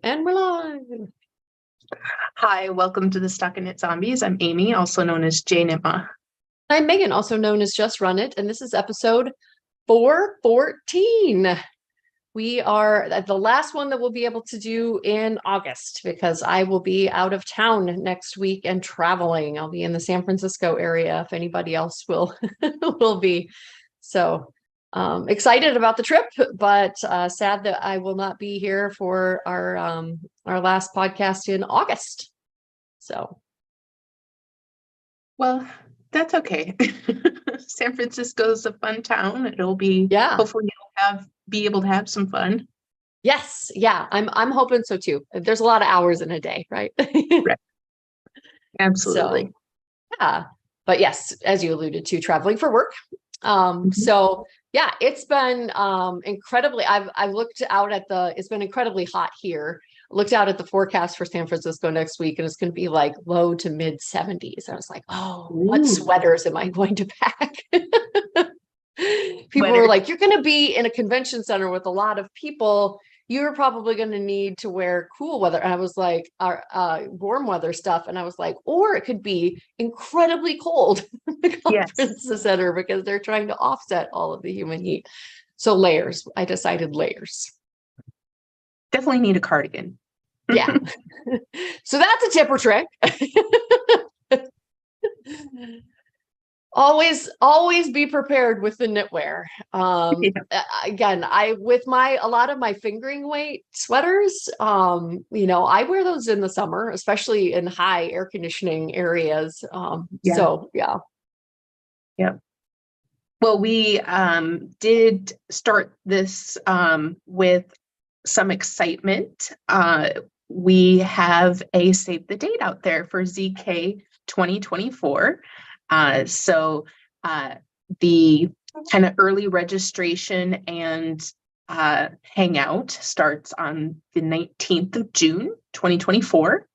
And we're live. Hi, welcome to the StockinetteZombies. I'm Amy, also known as Jane Emma. I'm Megan, also known as Just Run It, and this is episode 414. We are at the last one that we'll be able to do in August because I will be out of town next week and traveling. I'll be in the San Francisco area if anybody else will will be. So excited about the trip, but sad that I will not be here for our last podcast in August. So, Well, that's okay. San Francisco's a fun town. It'll be yeah. hopefully you'll be able to have some fun. Yes, yeah, I'm hoping so too. There's a lot of hours in a day, right? Right. Absolutely. So, yeah. But yes, as you alluded to, traveling for work. Mhm. So yeah, it's been incredibly, I looked out at it's been incredibly hot here. Looked out at the forecast for San Francisco next week, and it's going to be like low to mid 70s. I was like, oh, what Ooh, sweaters am I going to pack? People were sweater. like, you're going to be in a convention center with a lot of people. You're probably going to need to wear cool weather. And I was like, warm weather stuff. And I was like, or it could be incredibly cold in the Yes, conference center because they're trying to offset all of the human heat. So layers, I decided layers. definitely need a cardigan. Yeah. So that's a tip or trick. Always be prepared with the knitwear. Yeah. Again, a lot of my fingering weight sweaters, I wear those in the summer, especially in high air conditioning areas. Yeah. So yeah. Yeah. Well, we did start this with some excitement. We have a save the date out there for ZK 2024. So the kind of early registration and hangout starts on the 19th of June, 2024.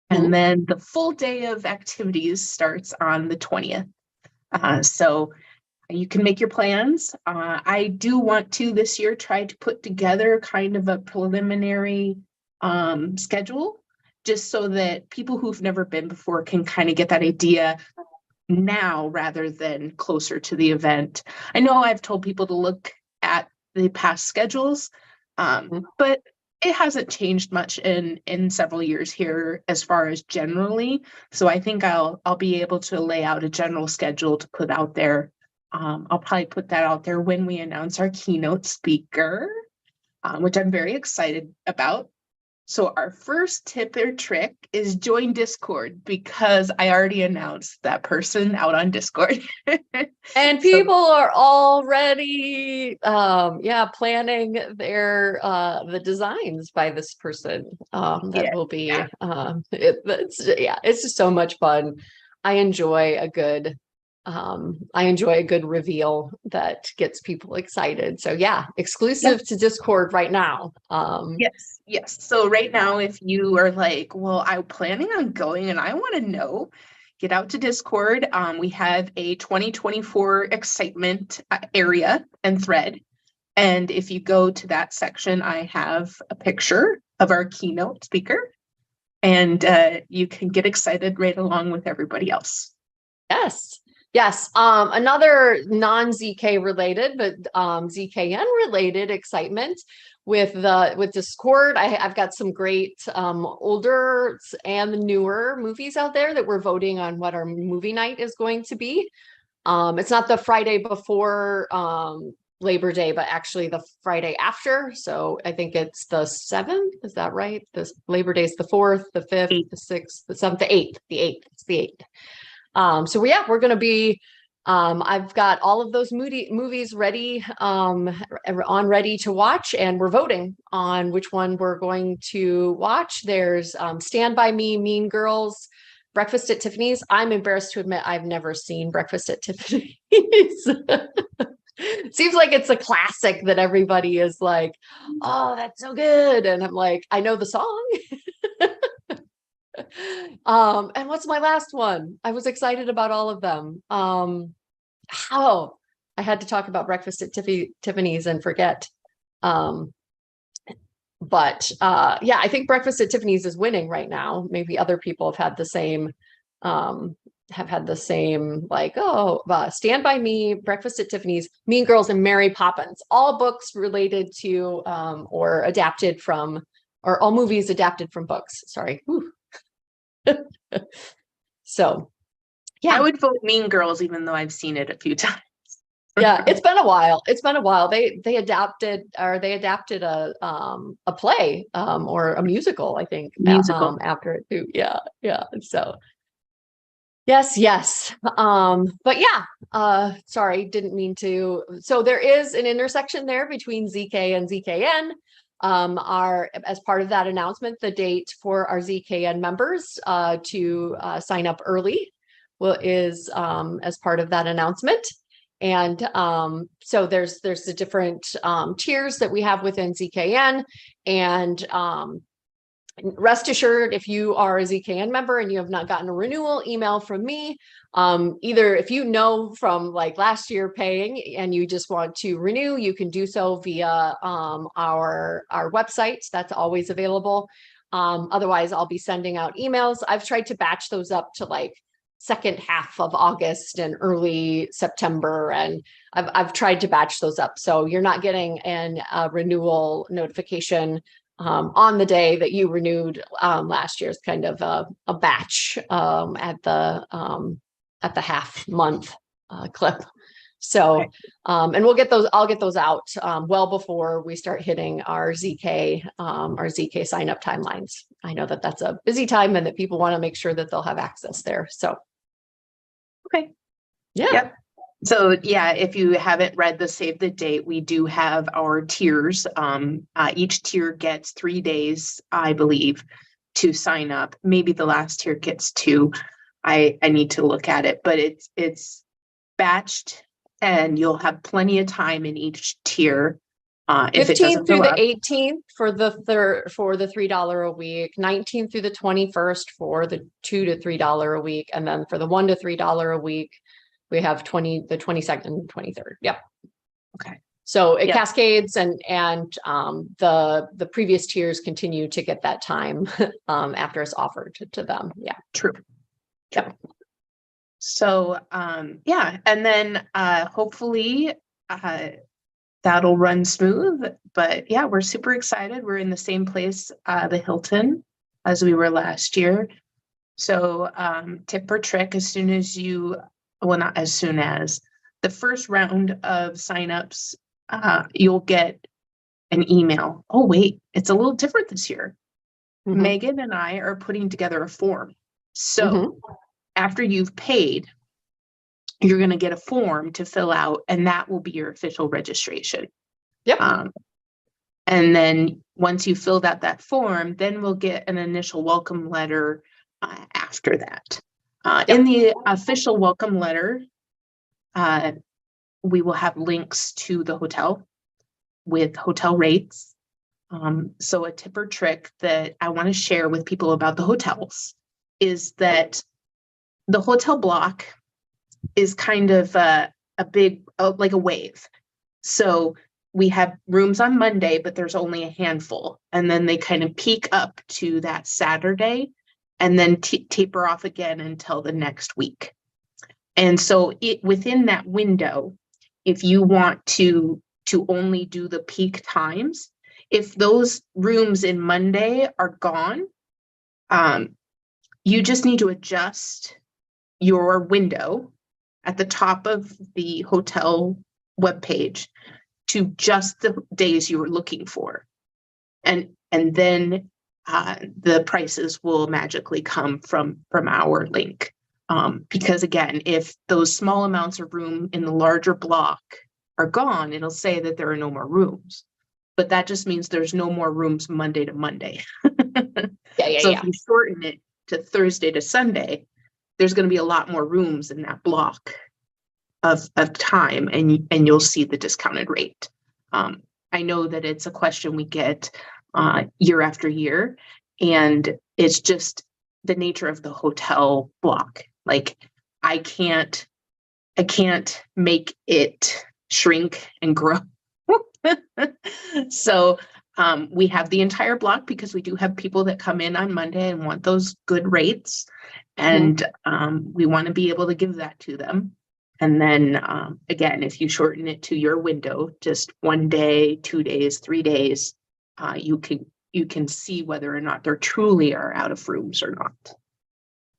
And then the full day of activities starts on the 20th. So you can make your plans. I do want to this year try to put together kind of a preliminary schedule, just so that people who've never been before can kind of get that idea now rather than closer to the event. I know I've told people to look at the past schedules, but it hasn't changed much in several years here as far as generally. So I think I'll be able to lay out a general schedule to put out there. I'll probably put that out there when we announce our keynote speaker, which I'm very excited about. So our first tip or trick is join Discord, because I already announced that person out on Discord. And people are already planning the designs by this person that will be it's just so much fun. I enjoy a good reveal that gets people excited. So yeah, exclusive to Discord right now. Yes. So right now, if you are like, well, I'm planning on going and I want to know, get out to Discord. We have a 2024 excitement area and thread. And if you go to that section, I have a picture of our keynote speaker, and you can get excited right along with everybody else. Yes. Another non-ZK related, but ZKN related excitement with Discord. I've got some great older and newer movies out there that we're voting on what our movie night is going to be. It's not the Friday before Labor Day, but actually the Friday after. So I think it's the 7th. Is that right? The Labor Day is the 4th, the 5th, the 6th, the 7th, the 8th. It's the 8th. So we're going to be, I've got all of those movies ready, ready to watch, and we're voting on which one we're going to watch. There's Stand By Me, Mean Girls, Breakfast at Tiffany's. I'm embarrassed to admit I've never seen Breakfast at Tiffany's. Seems like it's a classic that everybody is like, oh, that's so good. And I'm like, I know the song. And what's my last one? I was excited about all of them. I had to talk about Breakfast at Tiffany's and forget. But yeah, I think Breakfast at Tiffany's is winning right now. Maybe other people have had the same like, oh, Stand By Me, Breakfast at Tiffany's, Mean Girls, and Mary Poppins, all books related to or adapted from, or all movies adapted from books. Sorry. So yeah, I would vote Mean Girls, even though I've seen it a few times. yeah, it's been a while. It's been a while. They adapted a play or a musical, I think, Musical. after it too. Yeah, yeah. So yes. But yeah, sorry, didn't mean to. So there is an intersection there between ZK and ZKN. As part of that announcement, the date for our ZKN members to sign up early is as part of that announcement. And so there's the different tiers that we have within ZKN, and rest assured, if you are a ZKN member and you have not gotten a renewal email from me, either if you know from like last year paying and you just want to renew, you can do so via our website. That's always available. Otherwise, I'll be sending out emails. I've tried to batch those up to like second half of August and early September, and I've tried to batch those up. So you're not getting a renewal notification on the day that you renewed last year's kind of a batch at the half month clip. So, Okay. and I'll get those out well before we start hitting our ZK sign up timelines. I know that that's a busy time and that people want to make sure that they'll have access there. So, Okay. yeah. Yep. So yeah, if you haven't read the save the date, we do have our tiers. Each tier gets 3 days, I believe, to sign up. Maybe the last tier gets 2. I need to look at it, but it's batched, and you'll have plenty of time in each tier. If it 15th doesn't through fill the up, 18th for the $3 a week, 19th through the 21st for the $2 to $3 a week, and then for the $1 to $3 a week, we have the 22nd and 23rd. Yep. okay. So it Yep. cascades, and the previous tiers continue to get that time after it's offered to them. Yeah. True. Yep. So yeah, and then hopefully that'll run smooth. But yeah, we're super excited. We're in the same place, the Hilton, as we were last year. So tip or trick, as soon as not as soon as, the first round of signups, you'll get an email. Oh, wait, it's a little different this year. Mm-hmm. Megan and I are putting together a form. So after you've paid, you're going to get a form to fill out, and that will be your official registration. Yep. And then once you filled out that form, then we'll get an initial welcome letter after that. In the official welcome letter, we will have links to the hotel with hotel rates. So a tip or trick that I want to share with people about the hotels is that the hotel block is kind of a big, like a wave. So we have rooms on Monday, but there's only a handful. And then they kind of peak up to that Saturday and then taper off again until the next week. And so within that window, if you want to only do the peak times, if those rooms in Monday are gone, you just need to adjust your window at the top of the hotel webpage to just the days you were looking for. And then the prices will magically come from our link. Because again, if those small amounts of room in the larger block are gone, it'll say that there are no more rooms. But that just means there's no more rooms Monday to Monday. So if you shorten it to Thursday to Sunday, there's going to be a lot more rooms in that block of time, and you'll see the discounted rate. I know that it's a question we get year after year, and it's just the nature of the hotel block. Like I can't make it shrink and grow. So We have the entire block because we do have people that come in on Monday and want those good rates. And we want to be able to give that to them. And then again, if you shorten it to your window, just 1 day, 2 days, 3 days, you can see whether or not there truly are out of rooms or not.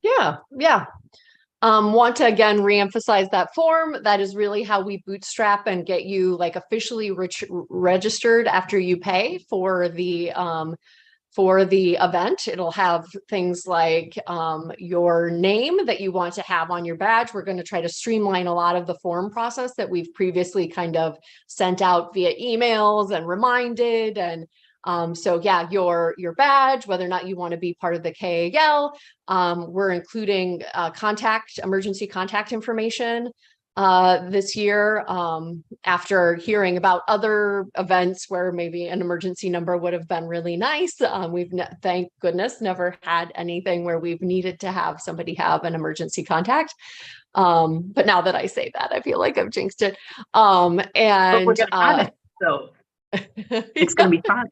Yeah, yeah. Want to again reemphasize that form. That is really how we bootstrap and get you like officially registered after you pay for the event. It'll have things like your name that you want to have on your badge. We're going to try to streamline a lot of the form process that we've previously kind of sent out via emails and reminded. And so yeah, your badge, whether or not you want to be part of the KAL, we're including emergency contact information this year, after hearing about other events where maybe an emergency number would have been really nice. We've thank goodness never had anything where we've needed to have somebody have an emergency contact. But now that I say that, I feel like I've jinxed it. And but we're gonna have it, so it's going to be fine.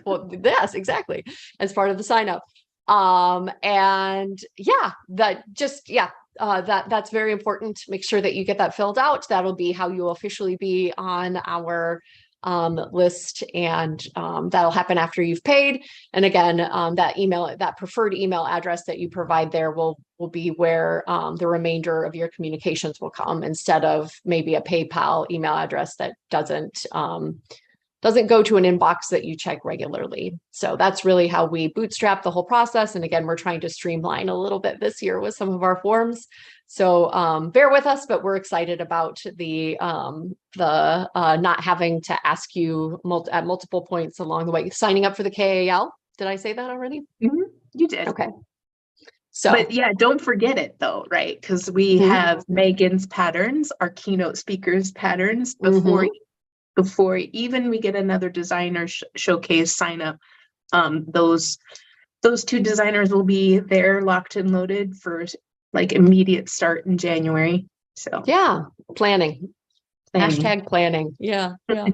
Well, yes, exactly. As part of the sign up. And yeah, that's very important. Make sure that you get that filled out. That'll be how you'll officially be on our list, and that'll happen after you've paid. And again, that preferred email address that you provide there will be where the remainder of your communications will come, instead of maybe a PayPal email address that doesn't go to an inbox that you check regularly. So that's really how we bootstrap the whole process. And again, we're trying to streamline a little bit this year with some of our forms. So bear with us, but we're excited about the not having to ask you at multiple points along the way. Signing up for the KAL. Did I say that already? Mm-hmm. You did. Okay. So, but yeah, don't forget it though, right? Because we have Megan's patterns, our keynote speakers patterns before even we get another designer showcase sign up. Those 2 designers will be there locked and loaded for like immediate start in January. So yeah, planning. Hashtag planning. Yeah. Yeah.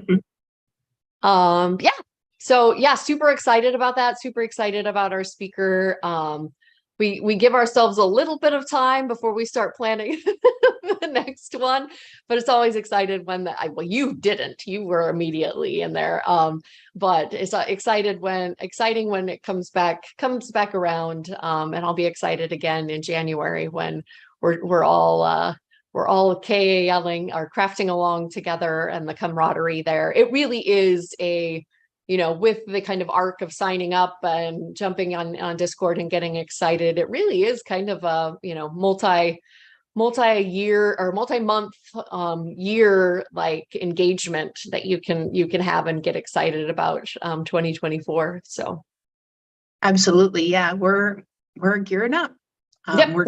Yeah. So yeah, super excited about that. Super excited about our speaker. We give ourselves a little bit of time before we start planning the next one, but it's always excited when you didn't, you were immediately in there. But it's exciting when it comes back around. And I'll be excited again in January when we're all KALing or crafting along together, and the camaraderie there. It really is with the kind of arc of signing up and jumping on Discord and getting excited, it really is kind of a, multi-year or multi-month year like engagement that you can have and get excited about 2024. So absolutely. Yeah, we're gearing up. Yep. We're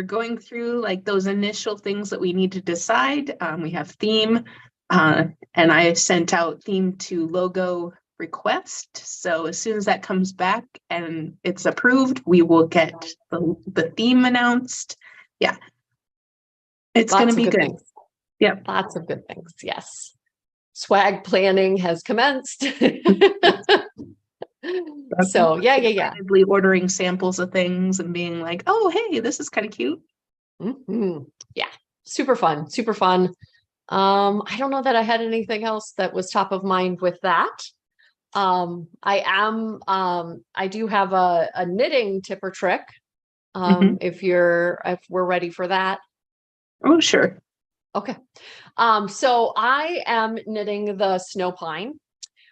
going through like those initial things that we need to decide. We have theme. And I sent out theme to logo request. So as soon as that comes back and it's approved, we will get the theme announced. Yeah. It's going to be good. Yeah. Lots of good things. Yes. Swag planning has commenced. So yeah. Ordering samples of things and being like, oh, hey, this is kind of cute. Yeah. Super fun. I don't know that I had anything else that was top of mind with that. I do have a knitting tip or trick. If we're ready for that. Oh, sure. Okay. So I am knitting the snow pine,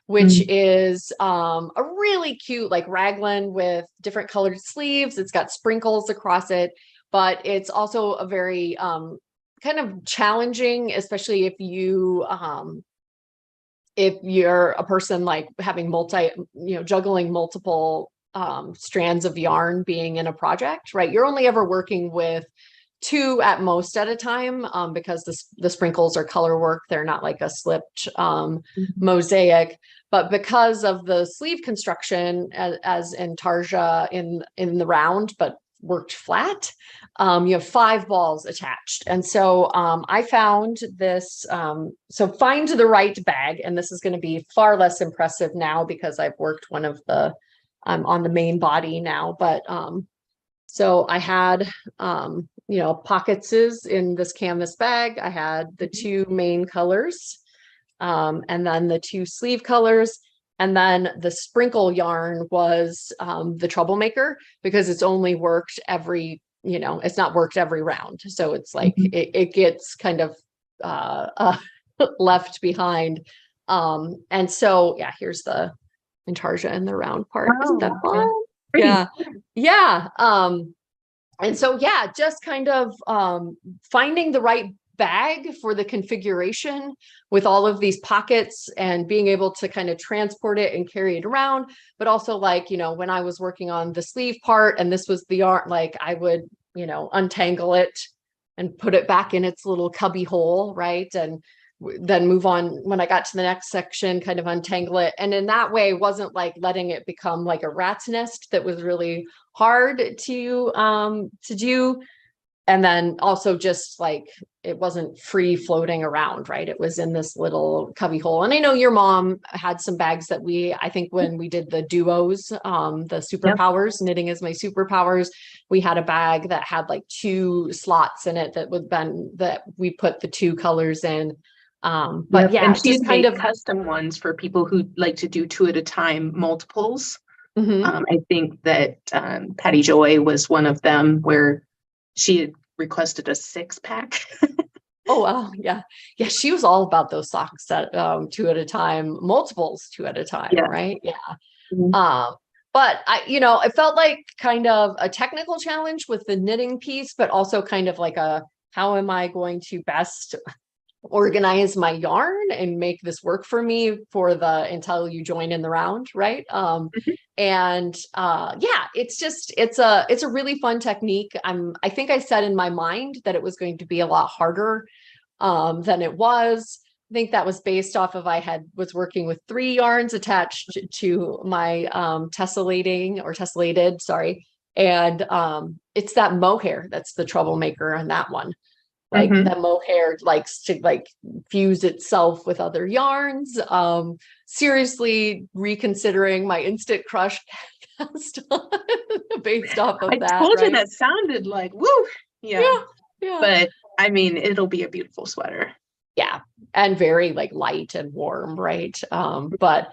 which is a really cute like raglan with different colored sleeves. It's got sprinkles across it, but it's also a very kind of challenging, especially if you're a person like having juggling multiple strands of yarn being in a project, right? You're only ever working with 2 at most at a time, because the sprinkles are color work. They're not like a slipped mosaic, but because of the sleeve construction as in Tarja in the round, but worked flat, you have 5 balls attached. And so I found this, so find the right bag. And this is going to be far less impressive now because I've worked one of the, I'm on the main body now, but so I had, pockets in this canvas bag. I had the 2 main colors, and then the 2 sleeve colors. And then the sprinkle yarn was the troublemaker, because it's only worked every, it's not worked every round. So it's like it gets kind of left behind. And so, yeah, here's the intarsia in the round part. Isn't that fun? Yeah. Yeah. And so, yeah, just kind of finding the right bag for the configuration with all of these pockets and being able to kind of transport it and carry it around. But also, like, when I was working on the sleeve part and this was the yarn, like I would, untangle it and put it back in its little cubby hole, right? And then move on when I got to the next section, kind of untangle it. And in that way, wasn't like letting it become like a rat's nest that was really hard to do. And then also just like, it wasn't free floating around, right? It was in this little cubby hole. And I know your mom had some bags that I think when we did the duos, the superpowers, knitting is my superpowers, we had a bag that had like 2 slots in it that we put the 2 colors in. But yeah, and she just kind of custom ones for people who like to do 2 at a time multiples. I think that Patty Joy was one of them where she had requested a 6-pack. Oh, wow. Yeah. Yeah. She was all about those socks that 2 at a time, multiples 2 at a time. Right. Yeah. But it felt like kind of a technical challenge with the knitting piece, but also kind of like how am I going to best organize my yarn and make this work for me until you join in the round, right? And yeah, it's a really fun technique. I think I said in my mind that it was going to be a lot harder than it was. I think that was based off of was working with 3 yarns attached to my tessellated, sorry. And it's that mohair that's the troublemaker on that one. Like the mohair likes to like fuse itself with other yarns. Seriously reconsidering my instant crush cast on based off of that. I told you that sounded like woo. Yeah. But I mean, it'll be a beautiful sweater. Yeah. And very like light and warm, right? But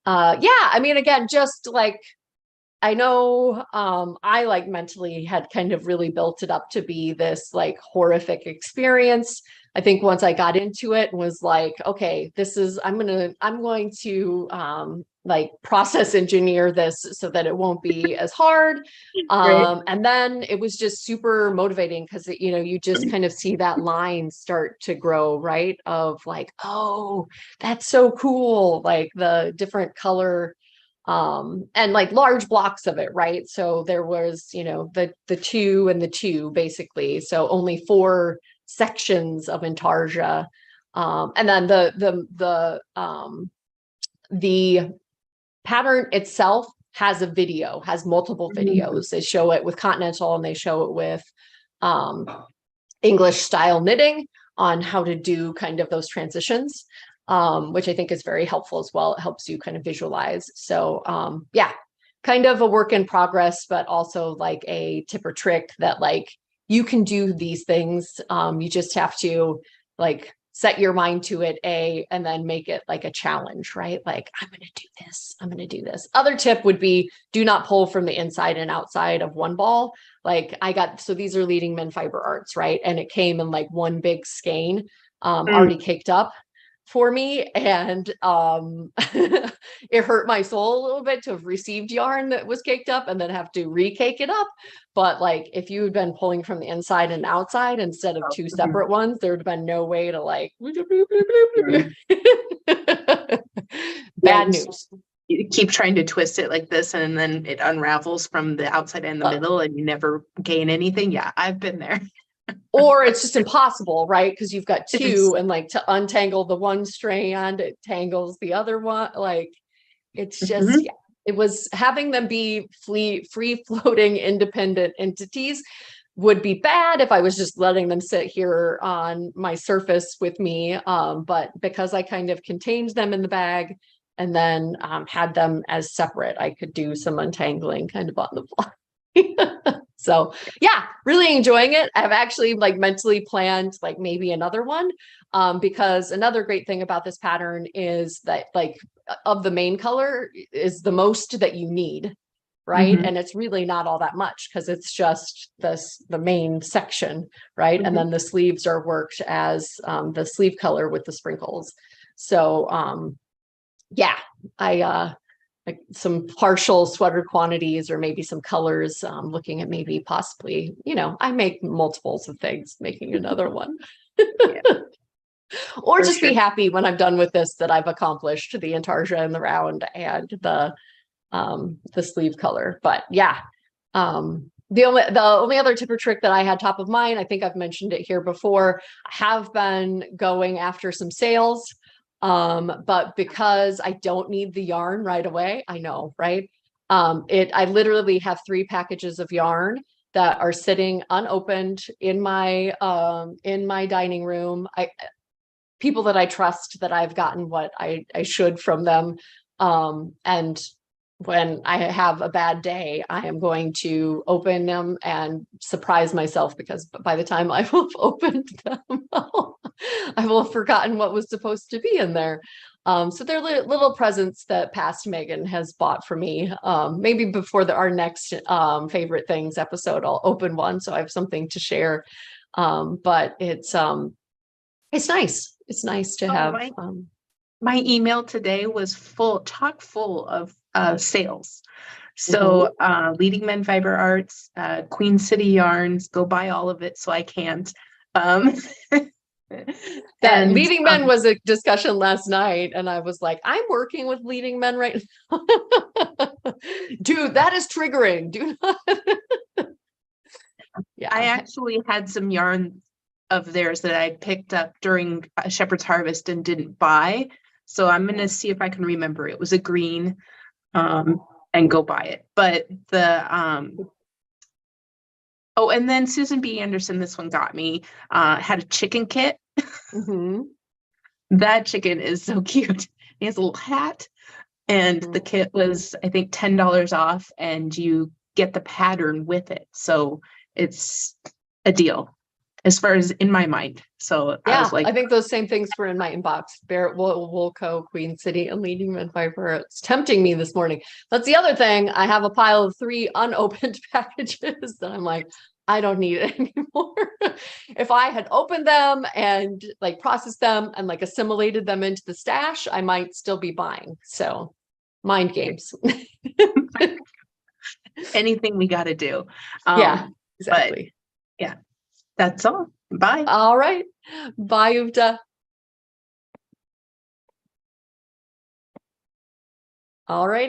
yeah, I mean, again, just like I know I like mentally had kind of really built it up to be this like horrific experience. I think once I got into it and was like, okay, I'm going to like process engineer this so that it won't be as hard. And then it was just super motivating because, you just kind of see that line start to grow, right? Of like, oh, that's so cool. Like the different color and like large blocks of it, right? So there was, the 2 and the 2 basically. So only 4 sections of intarsia. And then the pattern itself has multiple videos. They show it with Continental and they show it with English style knitting on how to do kind of those transitions. Which I think is very helpful as well. It helps you kind of visualize. So yeah, kind of a work in progress, but also like a tip or trick that like you can do these things. You just have to like set your mind to it, and then make it like a challenge, right? Like, I'm going to do this. I'm going to do this. Other tip would be do not pull from the inside and outside of one ball. Like so these are Leading Men Fiber Arts, right? And it came in like one big skein, already caked up for me. And it hurt my soul a little bit to have received yarn that was caked up and then have to recake it up. But like, if you had been pulling from the inside and outside instead of 2 separate ones, there would have been no way to like, bad news. You keep trying to twist it like this and then it unravels from the outside and the middle and you never gain anything. Yeah, I've been there. Or it's just impossible, right? Because you've got 2 and like to untangle the one strand, it tangles the other one. Like it's just, it was having them be free floating independent entities would be bad if I was just letting them sit here on my surface with me. But because I kind of contained them in the bag and then had them as separate, I could do some untangling kind of on the fly. So yeah, really enjoying it. I've actually like mentally planned like maybe another one, because another great thing about this pattern is that like of the main color is the most that you need, right? And it's really not all that much because it's just the main section, right? And then the sleeves are worked as the sleeve color with the sprinkles. So yeah, I like some partial sweater quantities or maybe some colors, looking at maybe possibly, I make multiples of things, making another one. Yeah, or for just sure. be happy when I'm done with this that I've accomplished the intarsia and the round and the sleeve color. But yeah, the only other tip or trick that I had top of mind, I think I've mentioned it here before, I have been going after some sales. But because I don't need the yarn right away, I know, right? I literally have 3 packages of yarn that are sitting unopened in my dining room. People that I trust, that I've gotten what I should from them. And when I have a bad day, I am going to open them and surprise myself, because by the time I will have opened them, I will have forgotten what was supposed to be in there. So they're little presents that past Megan has bought for me. Maybe before our next favorite things episode, I'll open one so I have something to share. But it's nice. It's nice to have. My email today was chock full of sales. So Leading Men Fiber Arts, Queen City Yarns, go buy all of it so I can't. That Leading Men was a discussion last night, and I was like, I'm working with Leading Men right now. Dude, that is triggering. Do not. Yeah. I actually had some yarn of theirs that I picked up during Shepherd's Harvest and didn't buy. So I'm going to see if I can remember. It was a green, and go buy it. But oh, and then Susan B. Anderson, this one got me, had a chicken kit. That chicken is so cute. He has a little hat, and the kit was, I think, $10 off, and you get the pattern with it. So it's a deal, as far as in my mind. So yeah, I was like, I think those same things were in my inbox. Barrett Woolco, Queen City, and Leading Men Fiber. It's tempting me this morning. That's the other thing. I have a pile of 3 unopened packages that I'm like, I don't need it anymore. If I had opened them and like processed them and like assimilated them into the stash, I might still be buying. So mind games. anything we got to do. Yeah, exactly. But yeah, that's all. Bye. All right. Bye, Uvta. All right.